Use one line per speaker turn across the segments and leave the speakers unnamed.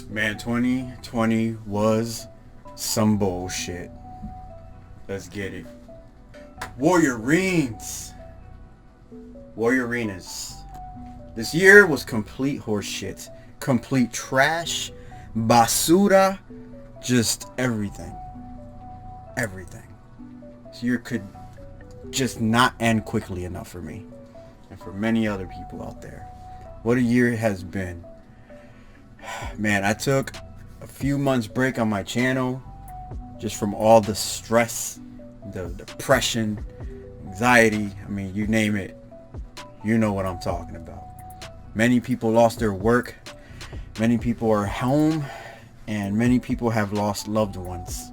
Man, 2020 was some bullshit. Let's get it. Warriorenes. Warriorenes. This year was complete horseshit. Complete trash. Basura. Just everything. Everything. This year could just not end quickly enough for me. And for many other people out there. What a year it has been. Man, I took a few months break on my channel just from all the stress, the depression, anxiety. I mean, you name it, you know what I'm talking about. Many people lost their work, many people are home, and many people have lost loved ones.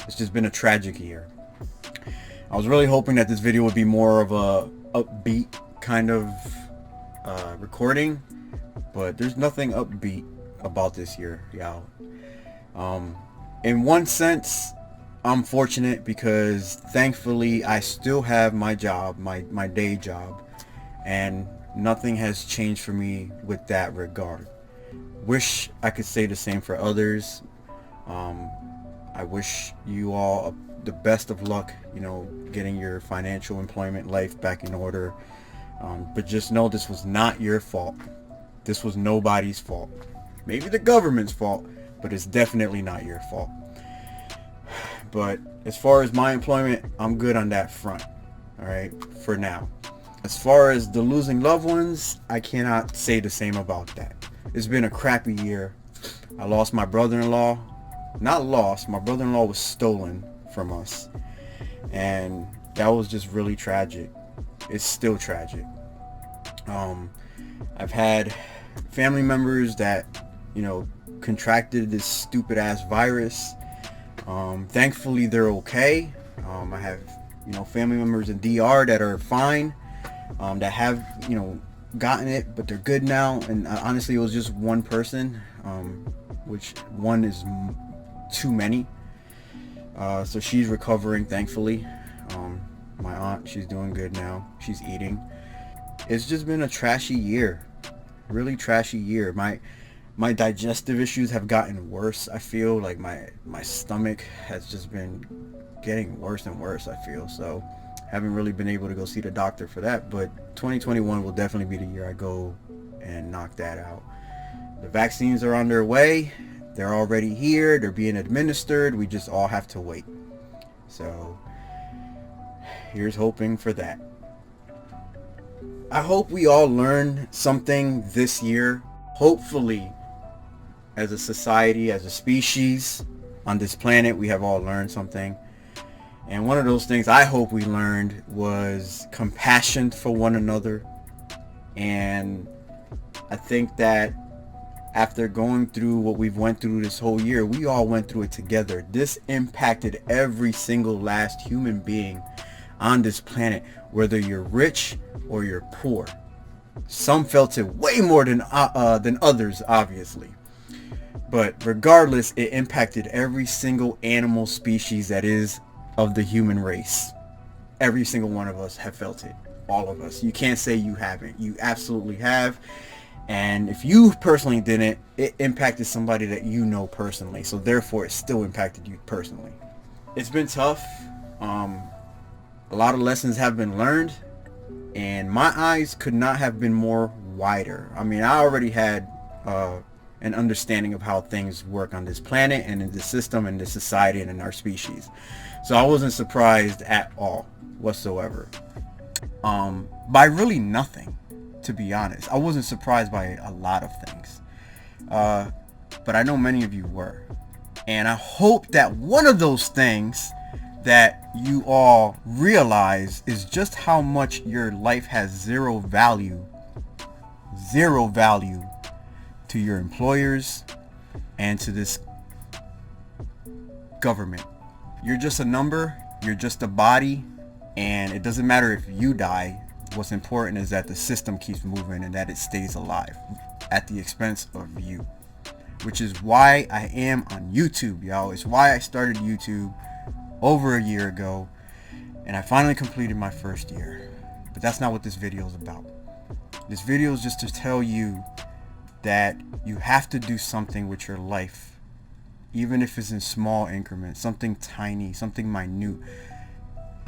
It's just been a tragic year. I was really hoping that this video would be more of a upbeat kind of recording, but there's nothing upbeat about this year, y'all. In one sense, I'm fortunate because thankfully I still have my job, my day job, and nothing has changed for me with that regard. Wish I could say the same for others. I wish you all the best of luck, you know, getting your financial employment life back in order. But just know this was not your fault. This was nobody's fault. Maybe the government's fault, but it's definitely not your fault. But as far as my employment, I'm good on that front. All right, for now. As far as the losing loved ones, I cannot say the same about that. It's been a crappy year. I lost my brother-in-law. Not lost, my brother-in-law was stolen from us. And that was just really tragic. It's still tragic. I've had family members that, you know, contracted this stupid ass virus. Thankfully they're okay. I have, you know, family members in DR that are fine, that have, you know, gotten it, but they're good now. And honestly, it was just one person, which one is too many. So she's recovering, thankfully. My aunt, she's doing good now. She's eating. It's just been a trashy year. Really trashy year. My digestive issues have gotten worse. I feel like my stomach has just been getting worse and worse, I feel. So haven't really been able to go see the doctor for that, but 2021 will definitely be the year I go and knock that out. The vaccines are on their way. They're already here. They're being administered. We just all have to wait. So here's hoping for that. I hope we all learn something this year. Hopefully, as a society, as a species on this planet, we have all learned something. And one of those things I hope we learned was compassion for one another. And I think that after going through what we've went through this whole year, we all went through it together. This impacted every single last human being on this planet, whether you're rich or you're poor. Some felt it way more than others, obviously. But regardless, it impacted every single animal species that is of the human race. Every single one of us have felt it. All of us. You can't say you haven't. You absolutely have. And if you personally didn't, it impacted somebody that you know personally. So therefore, it still impacted you personally. It's been tough. A lot of lessons have been learned. And my eyes could not have been more wider. I mean, I already had an understanding of how things work on this planet and in this system and this society and in our species. So I wasn't surprised at all whatsoever. By really nothing, to be honest. I wasn't surprised by a lot of things. But I know many of you were. And I hope that one of those things that you all realize is just how much your life has zero value to your employers and to this government. You're just a number, you're just a body, and it doesn't matter if you die. What's important is that the system keeps moving and that it stays alive at the expense of you, which is why I am on YouTube, y'all. It's why I started YouTube over a year ago, and I finally completed my first year. But that's not what this video is about. This video is just to tell you that you have to do something with your life, even if it's in small increments, something tiny, something minute.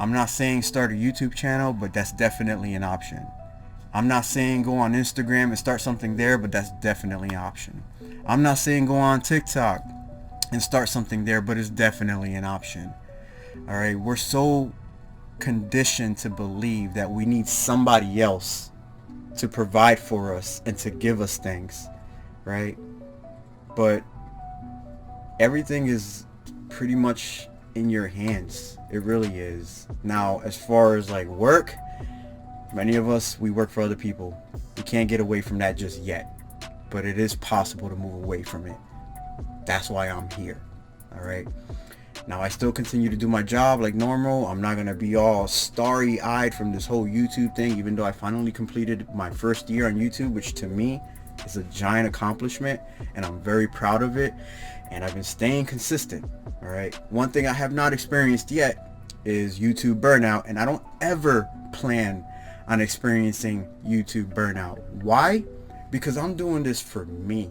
I'm not saying start a YouTube channel, but that's definitely an option. I'm not saying go on Instagram and start something there, but that's definitely an option. I'm not saying go on TikTok and start something there, but it's definitely an option. All right, we're so conditioned to believe that we need somebody else to provide for us and to give us things, right? But everything is pretty much in your hands. It really is. Now, as far as like work, many of us, we work for other people. We can't get away from that just yet, but it is possible to move away from it. That's why I'm here. All right. Now, I still continue to do my job like normal. I'm not going to be all starry-eyed from this whole YouTube thing, even though I finally completed my first year on YouTube, which to me is a giant accomplishment, and I'm very proud of it. And I've been staying consistent. All right. One thing I have not experienced yet is YouTube burnout, and I don't ever plan on experiencing YouTube burnout. Why? Because I'm doing this for me.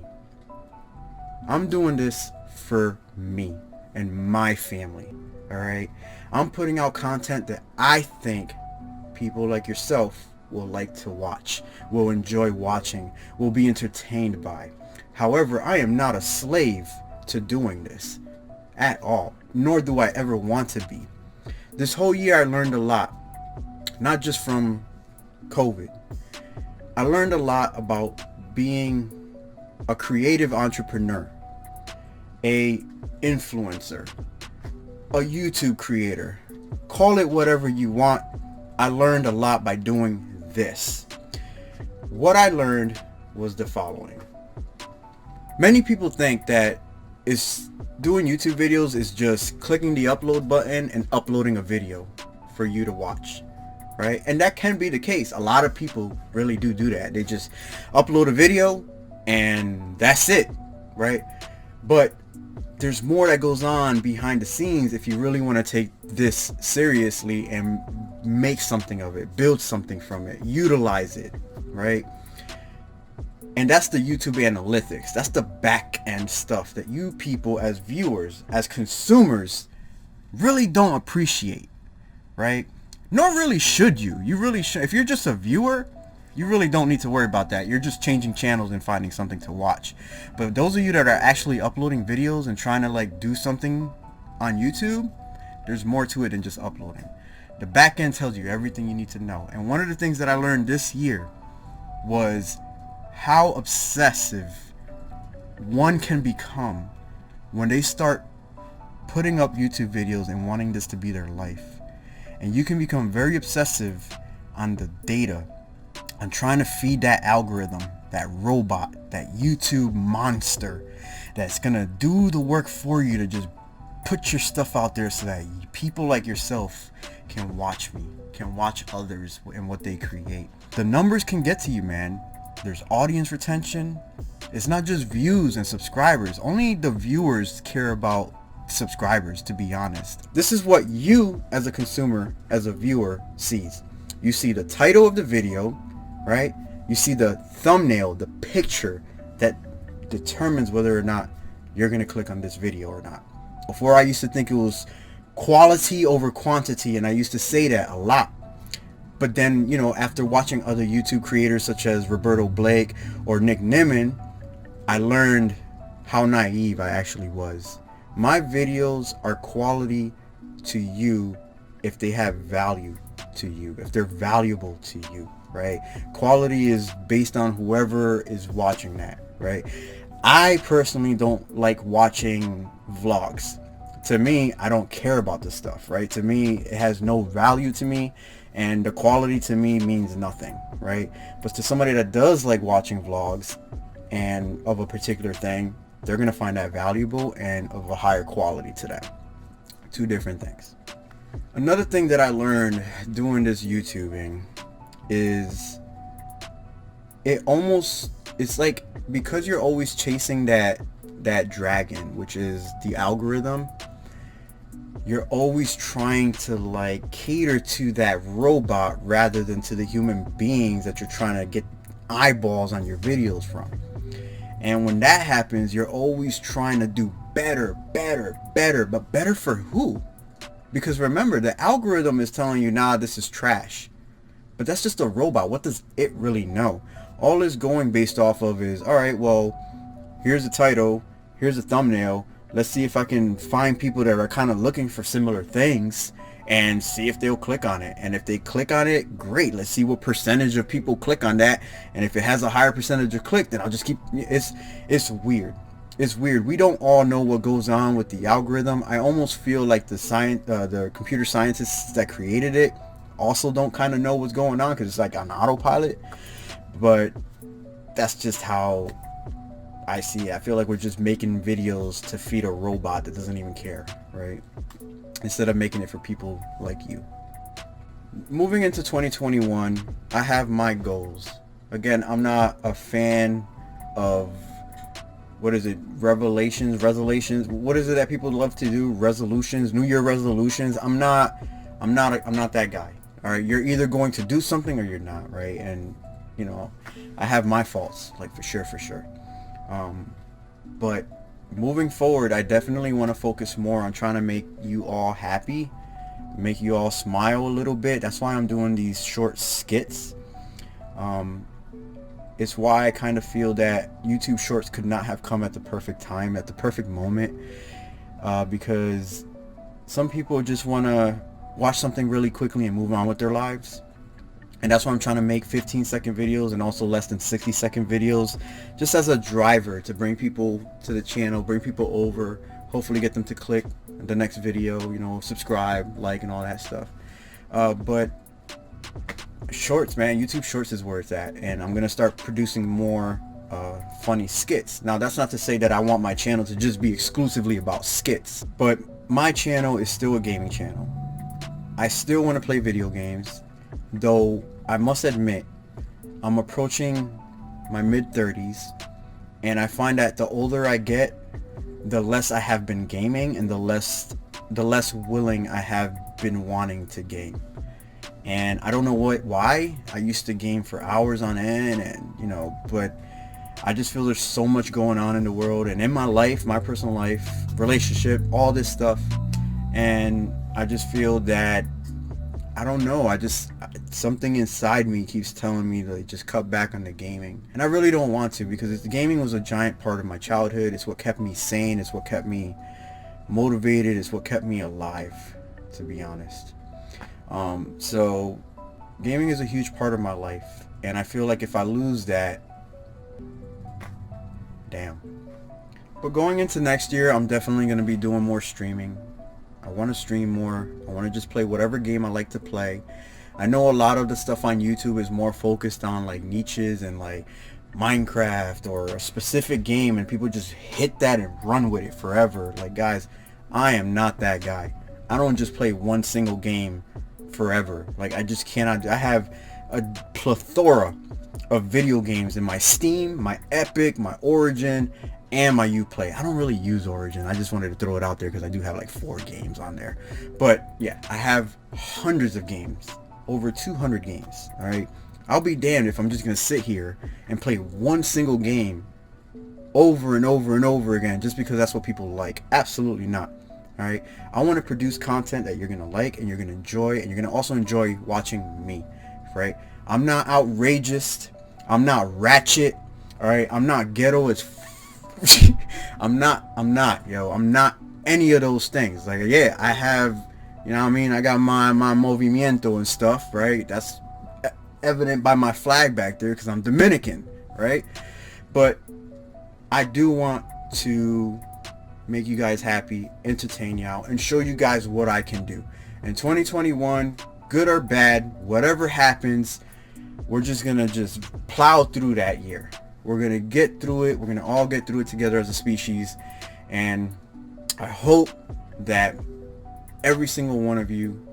I'm doing this for me and my family. All right. I'm putting out content that I think people like yourself will like to watch, will enjoy watching, will be entertained by. However, I am not a slave to doing this at all, nor do I ever want to be. This whole year I learned a lot, not just from COVID. I learned a lot about being a creative entrepreneur, a influencer, a YouTube creator. Call it whatever you want. I learned a lot by doing this. What I learned was the following. Many people think that doing YouTube videos is just clicking the upload button and uploading a video for you to watch, right? And that can be the case. A lot of people really do that. They just upload a video and that's it, right? But there's more that goes on behind the scenes if you really want to take this seriously and make something of it, build something from it, utilize it, right? And that's the YouTube analytics. That's the back end stuff that you people as viewers, as consumers, really don't appreciate, right? Nor really should you. You really should. If you're just a viewer, you really don't need to worry about that. You're just changing channels and finding something to watch. But those of you that are actually uploading videos and trying to like do something on YouTube, there's more to it than just uploading. The back end tells you everything you need to know. And one of the things that I learned this year was how obsessive one can become when they start putting up YouTube videos and wanting this to be their life. And you can become very obsessive on the data, on trying to feed that algorithm, that robot, that YouTube monster that's gonna do the work for you to just put your stuff out there so that people like yourself can watch me, can watch others and what they create. The numbers can get to you, man. There's audience retention. It's not just views and subscribers. Only the viewers care about subscribers, to be honest. This is what you as a consumer, as a viewer, sees. You see the title of the video, right? You see the thumbnail, the picture that determines whether or not you're going to click on this video or not. Before, I used to think it was quality over quantity, and I used to say that a lot. But then, you know, after watching other YouTube creators such as Roberto Blake or Nick Nimmin, I learned how naive I actually was. My videos are quality to you if they have value to you, if they're valuable to you, right? Quality is based on whoever is watching that, right? I personally don't like watching vlogs. To me, I don't care about this stuff, right? To me, it has no value to me, and the quality to me means nothing, right? But to somebody that does like watching vlogs and of a particular thing, they're gonna find that valuable and of a higher quality to them. Two different things. Another thing that I learned doing this YouTubing is it's like, because you're always chasing that dragon, which is the algorithm, you're always trying to like cater to that robot rather than to the human beings that you're trying to get eyeballs on your videos from. And when that happens, you're always trying to do better, better, better. But better for who? Because remember, the algorithm is telling you, nah, this is trash. But that's just a robot. What does it really know? All it's going based off of is, all right, well, here's the title, here's the thumbnail. Let's see if I can find people that are kind of looking for similar things and see if they'll click on it. And if they click on it, great. Let's see what percentage of people click on that. And if it has a higher percentage of click, then I'll just keep. It's weird. It's weird. We don't all know what goes on with the algorithm. I almost feel like the computer scientists that created it also don't kind of know what's going on, because it's like on autopilot. But that's just how I see it. I feel like we're just making videos to feed a robot that doesn't even care, right? Instead of making it for people like you. Moving into 2021, I have my goals. Again, I'm not a fan of, what is it, resolutions? What is it that people love to do? Resolutions, New Year resolutions. I'm not that guy. All right, you're either going to do something or you're not, right? And you know, I have my faults, like for sure. But moving forward, I definitely want to focus more on trying to make you all happy, make you all smile a little bit. That's why I'm doing these short skits. It's why I kind of feel that YouTube Shorts could not have come at the perfect time, at the perfect moment, because some people just want to watch something really quickly and move on with their lives. And that's why I'm trying to make 15-second videos and also less than 60-second videos, just as a driver to bring people to the channel, bring people over, hopefully get them to click the next video, you know, subscribe, like, and all that stuff. But shorts, man, YouTube Shorts is where it's at, and I'm gonna start producing more funny skits. Now, that's not to say that I want my channel to just be exclusively about skits, but my channel is still a gaming channel. I still want to play video games, though I must admit I'm approaching my mid-30s, and I find that the older I get, the less I have been gaming, and the less willing I have been wanting to game. And I don't know why. I used to game for hours on end, and you know, but I just feel there's so much going on in the world and in my life, my personal life, relationship, all this stuff, and I just feel that, I don't know, something inside me keeps telling me to just cut back on the gaming. And I really don't want to, because the gaming was a giant part of my childhood. It's what kept me sane. It's what kept me motivated. It's what kept me alive, to be honest. So gaming is a huge part of my life. And I feel like if I lose that, damn. But going into next year, I'm definitely going to be doing more streaming. I want to stream more. I want to just play whatever game I like to play. I know a lot of the stuff on YouTube is more focused on like niches and like Minecraft or a specific game, and people just hit that and run with it forever. Like, guys, I am not that guy. I don't just play one single game forever. Like, I just cannot. I have a plethora of video games in my Steam, my Epic, my Origin, and my Uplay. I don't really use Origin. I just wanted to throw it out there because I do have like 4 games on there. But yeah, I have hundreds of games, over 200 games. All right, I'll be damned if I'm just gonna sit here and play one single game over and over and over again just because that's what people like. Absolutely not. All right, I want to produce content that you're gonna like and you're gonna enjoy, and you're gonna also enjoy watching me. Right? I'm not outrageous. I'm not ratchet. All right, I'm not ghetto as I'm not any of those things. Like, yeah, I have, you know what I mean, I got my movimiento and stuff, right? That's evident by my flag back there because I'm Dominican, right? But I do want to make you guys happy, entertain you out, and show you guys what I can do. In 2021, good or bad, whatever happens, we're just gonna just plow through that year. We're going to get through it. We're going to all get through it together as a species. And I hope that every single one of you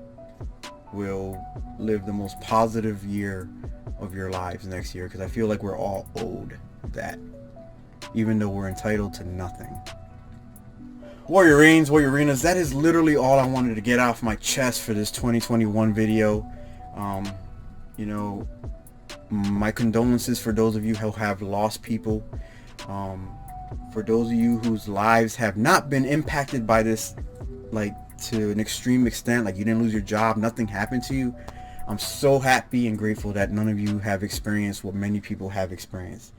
will live the most positive year of your lives next year, because I feel like we're all owed that, even though we're entitled to nothing. Warriorenes, Warriorenas, that is literally all I wanted to get off my chest for this 2021 video. You know, my condolences for those of you who have lost people. For those of you whose lives have not been impacted by this, like to an extreme extent, like you didn't lose your job, nothing happened to you, I'm so happy and grateful that none of you have experienced what many people have experienced.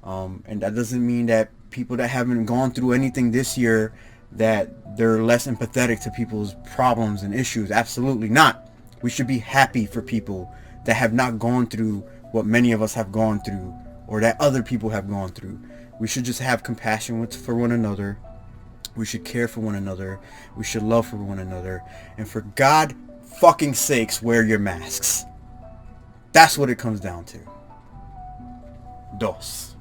And that doesn't mean that people that haven't gone through anything this year, that they're less empathetic to people's problems and issues. Absolutely not. We should be happy for people that have not gone through what many of us have gone through, or that other people have gone through. We should just have compassion for one another. We should care for one another. We should love for one another. And for God fucking sakes, wear your masks. That's what it comes down to. Dos.